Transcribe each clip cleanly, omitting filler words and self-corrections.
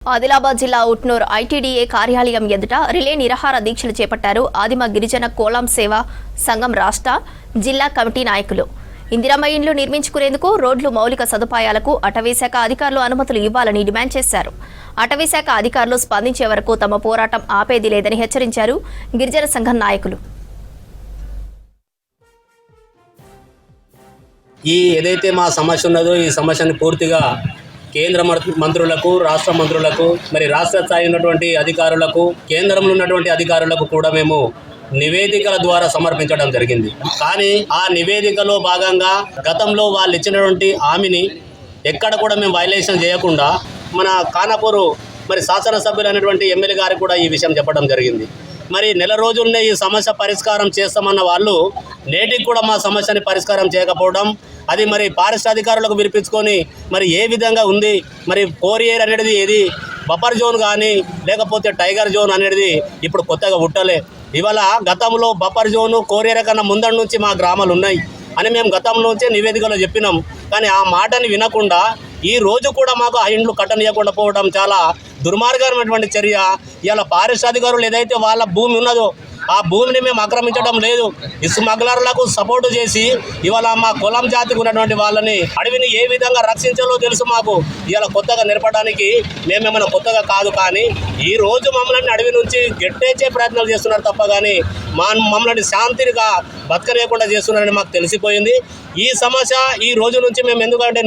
ఆదిలాబాద్ జిల్లా ఉట్నూర్ ఐటీడీఏ కార్యాలయం ఎదుట రిలే నిరాహార దీక్షలు చేపట్టారు ఆదిమ గిరిజన కోలాం సేవా సంఘం రాష్ట్ర జిల్లా కమిటీ నాయకులు. ఇందిరమ్మ ఇండ్లు నిర్మించుకునేందుకు రోడ్లు మౌలిక సదుపాయాలకు అటవీశాఖ అధికారులు అనుమతులు ఇవ్వాలని డిమాండ్ చేశారు. అటవీశాఖ అధికారులు స్పందించే వరకు తమ పోరాటం ఆపేది లేదని హెచ్చరించారు గిరిజన సంఘం నాయకులు. ఏదైతే మా సమస్య ఉన్నదో ఈ సమస్యను పూర్తిగా కేంద్ర మంత్రులకు, రాష్ట్ర మంత్రులకు, మరి రాష్ట్ర స్థాయి ఉన్నటువంటి అధికారులకు, కేంద్రంలో ఉన్నటువంటి అధికారులకు కూడా మేము నివేదికల ద్వారా సమర్పించడం జరిగింది. కానీ ఆ నివేదికలో భాగంగా గతంలో వాళ్ళు ఇచ్చినటువంటి హామీని ఎక్కడ కూడా మేము వైలేషన్ చేయకుండా మన ఖానాపూర్ మరి శాసనసభ్యులైనటువంటి ఎమ్మెల్యే గారికి కూడా ఈ విషయం చెప్పడం జరిగింది. మరి నెల రోజుల్నే ఈ సమస్య పరిష్కారం చేస్తామన్న వాళ్ళు నేటికి కూడా మా సమస్యని పరిష్కారం చేయకపోవడం, అది మరి ఫారెస్ట్ అధికారులకు వినిపించుకొని మరి ఏ విధంగా ఉంది, మరి కోరియర్ అనేది ఏది బఫర్ జోన్ కానీ లేకపోతే టైగర్ జోన్ అనేది ఇప్పుడు కొత్తగా ఉట్టలే. ఇవాళ గతంలో బఫర్ జోను కోరియర్ కన్నా ముందడి నుంచి మా గ్రామాలు ఉన్నాయి అని మేము గతంలో నుంచే నివేదికలో చెప్పినాం. కానీ ఆ మాటని వినకుండా ఈ రోజు కూడా మాకు ఆ ఇండ్లు కట్టనీయకుండా పోవడం చాలా దుర్మార్గమైనటువంటి చర్య. ఇవాళ ఫారెస్ట్ అధికారులు ఏదైతే వాళ్ళ భూమి ఉన్నదో ఆ భూమిని మేము ఆక్రమించడం లేదు, ఈ స్మగ్లర్లకు సపోర్టు చేసి ఇవాళ మా కులం జాతికి ఉన్నటువంటి వాళ్ళని అడవిని ఏ విధంగా రక్షించాలో తెలుసు మాకు. ఇవాళ కొత్తగా నిలపడానికి మేమేమైనా కొత్తగా కాదు, కానీ ఈ రోజు మమ్మల్ని అడవి నుంచి గెట్టేసే ప్రయత్నాలు చేస్తున్నారు తప్ప కానీ మమ్మల్ని శాంతిగా బతకలేకుండా చేస్తున్నారని మాకు తెలిసిపోయింది. ఈ సమస్య ఈ రోజు నుంచి మేము ఎందుకంటే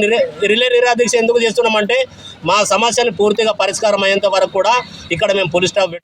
రిలే నిరాదీక్ష ఎందుకు చేస్తున్నామంటే మా సమస్యని పూర్తిగా పరిష్కారం అయ్యేంత వరకు కూడా ఇక్కడ మేము పోలీస్ స్టాఫ్